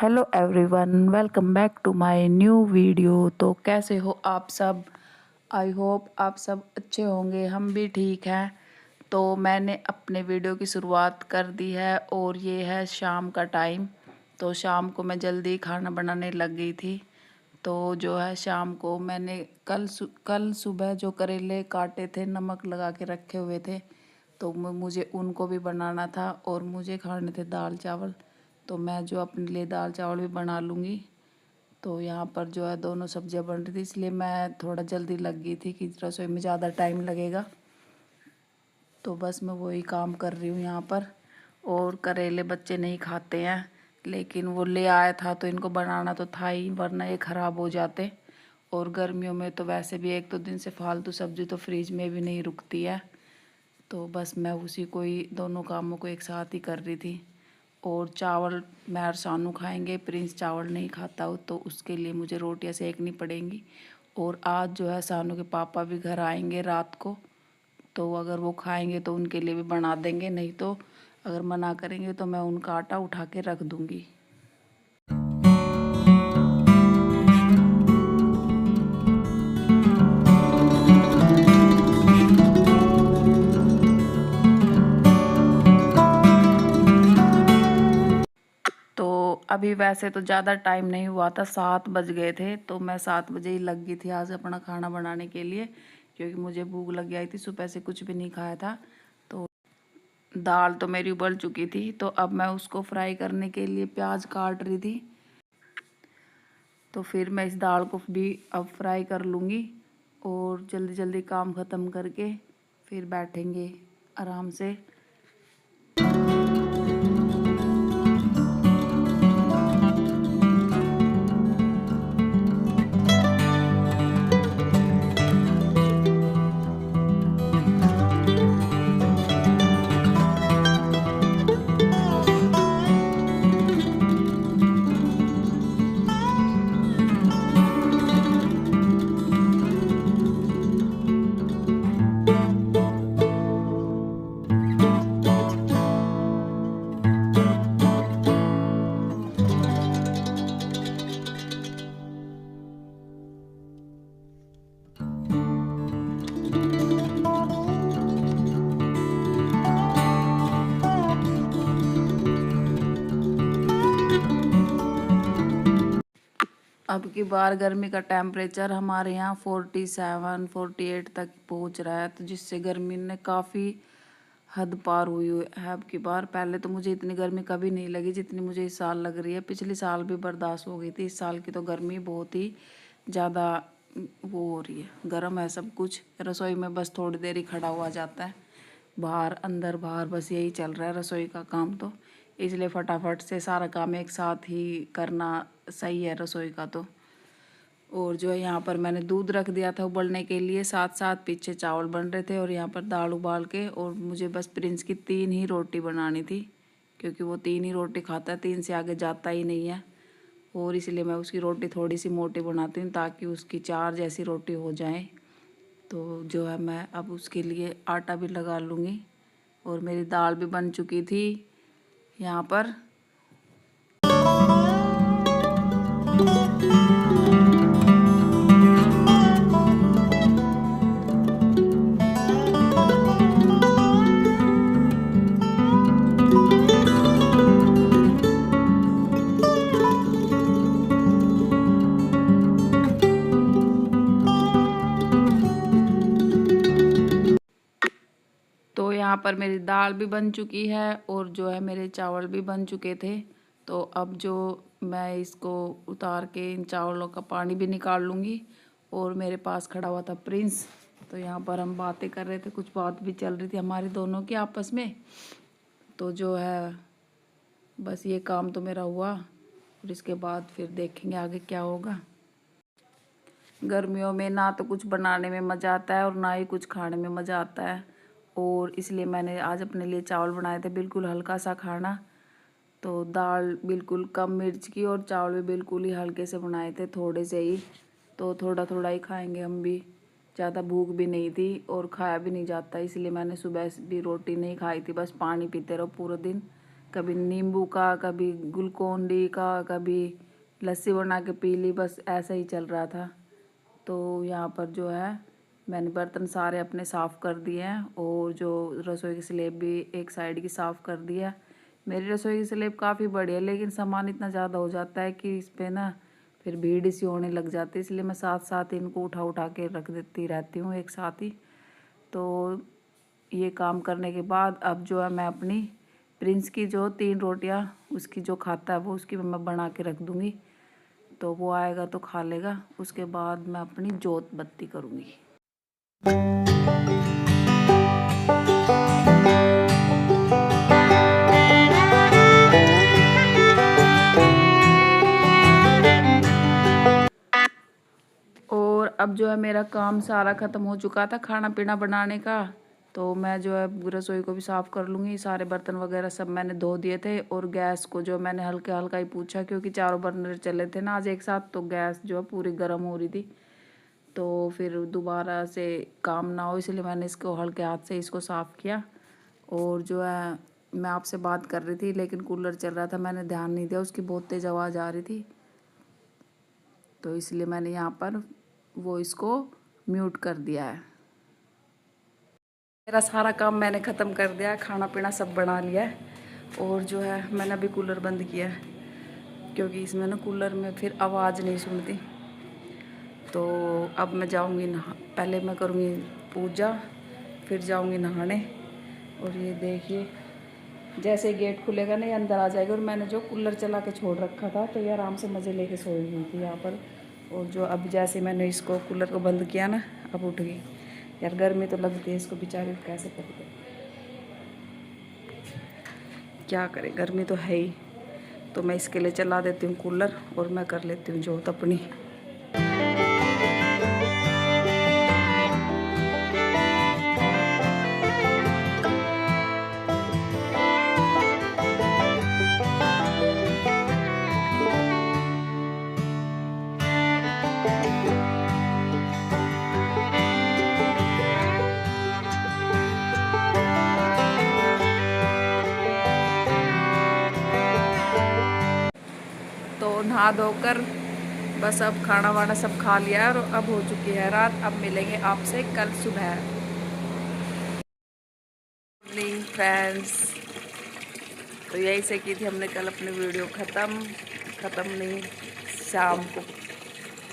Hello everyone, welcome back to my new video. तो कैसे हो आप सब? आई होप आप सब अच्छे होंगे, हम भी ठीक हैं। तो मैंने अपने वीडियो की शुरुआत कर दी है और ये है शाम का टाइम। तो शाम को मैं जल्दी खाना बनाने लग गई थी। तो जो है शाम को मैंने कल सुबह जो करेले काटे थे, नमक लगा के रखे हुए थे, तो मुझे उनको भी बनाना था और मुझे खाने थे दाल चावल। तो मैं जो अपने लिए दाल चावल भी बना लूँगी। तो यहाँ पर जो है दोनों सब्जियाँ बन रही थी, इसलिए मैं थोड़ा जल्दी लग गई थी कि रसोई में ज़्यादा टाइम लगेगा। तो बस मैं वही काम कर रही हूँ यहाँ पर। और करेले बच्चे नहीं खाते हैं, लेकिन वो ले आया था तो इनको बनाना तो था ही, वरना ये ख़राब हो जाते। और गर्मियों में तो वैसे भी एक दो दिन से फालतू सब्ज़ी तो फ्रिज में भी नहीं रुकती है। तो बस मैं उसी को ही, दोनों कामों को एक साथ ही कर रही थी। और चावल मैं और सानू खाएंगे, प्रिंस चावल नहीं खाता हो, तो उसके लिए मुझे रोटियां सेकनी पड़ेंगी। और आज जो है सानू के पापा भी घर आएंगे रात को, तो अगर वो खाएंगे तो उनके लिए भी बना देंगे, नहीं तो अगर मना करेंगे तो मैं उनका आटा उठा के रख दूँगी। तो अभी वैसे तो ज़्यादा टाइम नहीं हुआ था, 7 बज गए थे, तो मैं 7 बजे ही लग गई थी आज अपना खाना बनाने के लिए, क्योंकि मुझे भूख लग गई थी, सुबह से कुछ भी नहीं खाया था। तो दाल तो मेरी उबल चुकी थी, तो अब मैं उसको फ्राई करने के लिए प्याज काट रही थी। तो फिर मैं इस दाल को भी अब फ्राई कर लूँगी और जल्दी जल्दी काम ख़त्म करके फिर बैठेंगे आराम से। अब की बार गर्मी का टेम्परेचर हमारे यहाँ 47 48 तक पहुँच रहा है, तो जिससे गर्मी ने काफ़ी हद पार हुई है अब की बार। पहले तो मुझे इतनी गर्मी कभी नहीं लगी जितनी मुझे इस साल लग रही है। पिछले साल भी बर्दाश्त हो गई थी, इस साल की तो गर्मी बहुत ही ज़्यादा वो हो रही है, गर्म है सब कुछ। रसोई में बस थोड़ी देर ही खड़ा हुआ जाता है, बाहर अंदर बाहर बस यही चल रहा है रसोई का काम। तो इसलिए फटाफट से सारा काम एक साथ ही करना सही है रसोई का। तो और जो है यहाँ पर मैंने दूध रख दिया था उबलने के लिए, साथ साथ पीछे चावल बन रहे थे और यहाँ पर दाल उबाल के, और मुझे बस प्रिंस की 3 ही रोटी बनानी थी, क्योंकि वो 3 ही रोटी खाता है, 3 से आगे जाता ही नहीं है। और इसलिए मैं उसकी रोटी थोड़ी सी मोटी बनाती हूँ ताकि उसकी 4 जैसी रोटी हो जाए। तो जो है मैं अब उसके लिए आटा भी लगा लूँगी। और मेरी दाल भी बन चुकी थी यहाँ पर। तो यहाँ पर मेरी दाल भी बन चुकी है और जो है मेरे चावल भी बन चुके थे। तो अब जो मैं इसको उतार के इन चावलों का पानी भी निकाल लूँगी। और मेरे पास खड़ा हुआ था प्रिंस, तो यहाँ पर हम बातें कर रहे थे, कुछ बात भी चल रही थी हमारी दोनों की आपस में। तो जो है बस ये काम तो मेरा हुआ और इसके बाद फिर देखेंगे आगे क्या होगा। गर्मियों में ना तो कुछ बनाने में मज़ा आता है और ना ही कुछ खाने में मज़ा आता है, और इसलिए मैंने आज अपने लिए चावल बनाए थे, बिल्कुल हल्का सा खाना। तो दाल बिल्कुल कम मिर्च की और चावल भी बिल्कुल ही हल्के से बनाए थे, थोड़े से ही। तो थोड़ा थोड़ा ही खाएंगे हम भी, ज़्यादा भूख भी नहीं थी और खाया भी नहीं जाता, इसलिए मैंने सुबह भी रोटी नहीं खाई थी, बस पानी पीते रहो पूरा दिन, कभी नींबू का, कभी ग्लूकोन-डी का, कभी लस्सी बना के पी ली, बस ऐसा ही चल रहा था। तो यहाँ पर जो है मैंने बर्तन सारे अपने साफ़ कर दिए हैं और जो रसोई की स्लैब भी एक साइड की साफ़ कर दिया। मेरी रसोई की स्लैब काफ़ी बड़ी है, लेकिन सामान इतना ज़्यादा हो जाता है कि इस पर ना फिर भीड़ सी होने लग जाती है, इसलिए मैं साथ साथ इनको उठा उठा के रख देती रहती हूँ एक साथ ही। तो ये काम करने के बाद अब जो है मैं अपनी प्रिंस की जो 3 रोटियां उसकी जो खाता है वो उसकी मैं बना के रख दूँगी, तो वो आएगा तो खा लेगा। उसके बाद मैं अपनी जोत बत्ती करूँगी। और अब जो है मेरा काम सारा ख़त्म हो चुका था खाना पीना बनाने का, तो मैं जो है रसोई को भी साफ़ कर लूँगी। सारे बर्तन वगैरह सब मैंने धो दिए थे और गैस को जो मैंने हल्का हल्का ही पूछा, क्योंकि चारों बर्नर चले थे ना आज एक साथ, तो गैस जो है पूरी गर्म हो रही थी। तो फिर दोबारा से काम ना हो, इसलिए मैंने इसको हल्के हाथ से इसको साफ़ किया। और जो है मैं आपसे बात कर रही थी लेकिन कूलर चल रहा था, मैंने ध्यान नहीं दिया, उसकी बहुत तेज़ आवाज़ आ रही थी, तो इसलिए मैंने यहाँ पर वो इसको म्यूट कर दिया है। मेरा सारा काम मैंने ख़त्म कर दिया है, खाना पीना सब बना लिया है। और जो है मैंने अभी कूलर बंद किया है, क्योंकि इसमें ना कूलर में फिर आवाज़ नहीं सुनती। तो अब मैं जाऊंगी पहले मैं करूँगी पूजा, फिर जाऊंगी नहाने। और ये देखिए जैसे गेट खुलेगा ना ये अंदर आ जाएगा। और मैंने जो कूलर चला के छोड़ रखा था, तो ये आराम से मज़े लेके सोई हुई थी यहाँ पर। और जो अब जैसे मैंने इसको कूलर को बंद किया ना, अब उठ गई। यार गर्मी तो लगती है इसको, बेचारी कैसे करते, क्या करे, गर्मी तो है ही। तो मैं इसके लिए चला देती हूँ कूलर और मैं कर लेती हूँ जोत अपनी। तो नहा धोकर बस अब खाना वाना सब खा लिया है और अब हो चुकी है रात। अब मिलेंगे आपसे कल सुबह। मॉर्निंग फ्रेंड्स, तो यही से की थी हमने कल अपनी वीडियो ख़त्म नहीं, शाम को।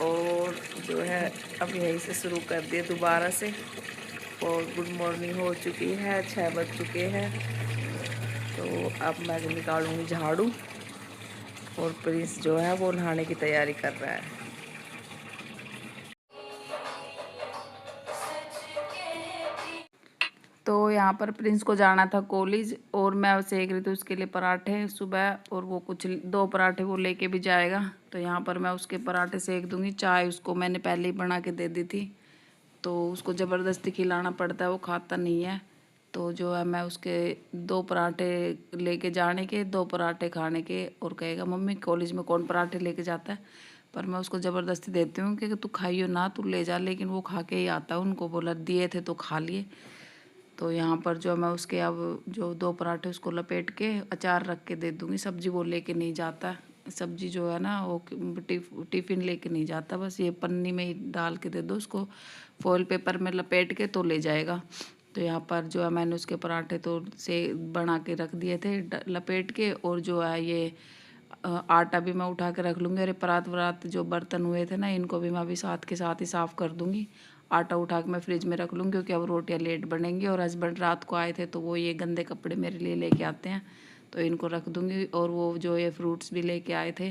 और जो है अब यहीं से शुरू कर दिए दोबारा से। और गुड मॉर्निंग हो चुकी है, 6 बज चुके हैं। तो अब मैं निकालूंगी झाड़ू और प्रिंस जो है वो नहाने की तैयारी कर रहा है। तो यहाँ पर प्रिंस को जाना था कॉलेज और मैं सेक रही थी उसके लिए पराठे सुबह, और वो कुछ 2 पराठे वो लेके भी जाएगा, तो यहाँ पर मैं उसके पराठे सेक दूंगी। चाय उसको मैंने पहले ही बना के दे दी थी, तो उसको ज़बरदस्ती खिलाना पड़ता है, वो खाता नहीं है। तो जो है मैं उसके 2 पराठे लेके जाने के, 2 पराठे खाने के, और कहेगा मम्मी कॉलेज में कौन पराठे लेके जाता है। पर मैं उसको ज़बरदस्ती देती हूँ कि तू खाइयो ना, तू ले जा, लेकिन वो खा के ही आता है। उनको बोला दिए थे तो खा लिए। तो यहाँ पर जो मैं उसके अब जो 2 पराठे उसको लपेट के अचार रख के दे दूँगी। सब्जी वो लेके नहीं जाता, सब्जी जो है ना वो टिफ़िन लेके नहीं जाता, बस ये पन्नी में ही डाल के दे दो उसको, फॉइल पेपर में लपेट के तो ले जाएगा। तो यहाँ पर जो है मैंने उसके पराठे तो से बना के रख दिए थे लपेट के। और जो है ये आटा भी मैं उठा के रख लूँगी। अरे परात वरात जो बर्तन हुए थे ना, इनको भी मैं अभी साथ के साथ ही साफ़ कर दूँगी। आटा उठा के मैं फ्रिज में रख लूँगी, क्योंकि अब रोटियां लेट बनेंगी। और हस्बैंड रात को आए थे तो वो ये गंदे कपड़े मेरे लिए लेके आते हैं, तो इनको रख दूँगी। और वो जो ये फ्रूट्स भी लेके आए थे,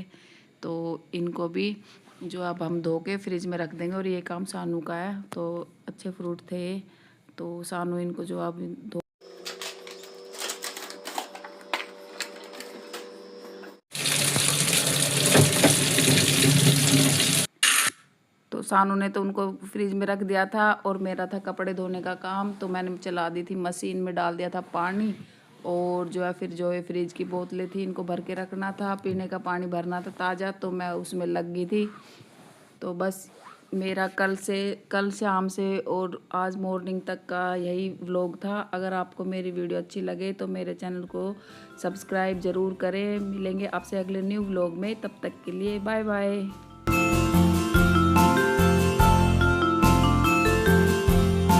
तो इनको भी जो अब हम धो के फ्रिज में रख देंगे। और ये काम सानू का है, तो अच्छे फ्रूट थे, तो सानू इनको जो अब धो। तो सानू ने तो उनको फ्रिज में रख दिया था, और मेरा था कपड़े धोने का काम, तो मैंने चला दी थी मशीन में, डाल दिया था पानी। और जो है फिर जो है फ्रिज की बोतलें थी इनको भर के रखना था, पीने का पानी भरना था ताज़ा, तो मैं उसमें लग गई थी। तो बस मेरा कल शाम से और आज मॉर्निंग तक का यही व्लॉग था। अगर आपको मेरी वीडियो अच्छी लगे तो मेरे चैनल को सब्सक्राइब ज़रूर करें। मिलेंगे आपसे अगले न्यू व्लॉग में, तब तक के लिए बाय बाय।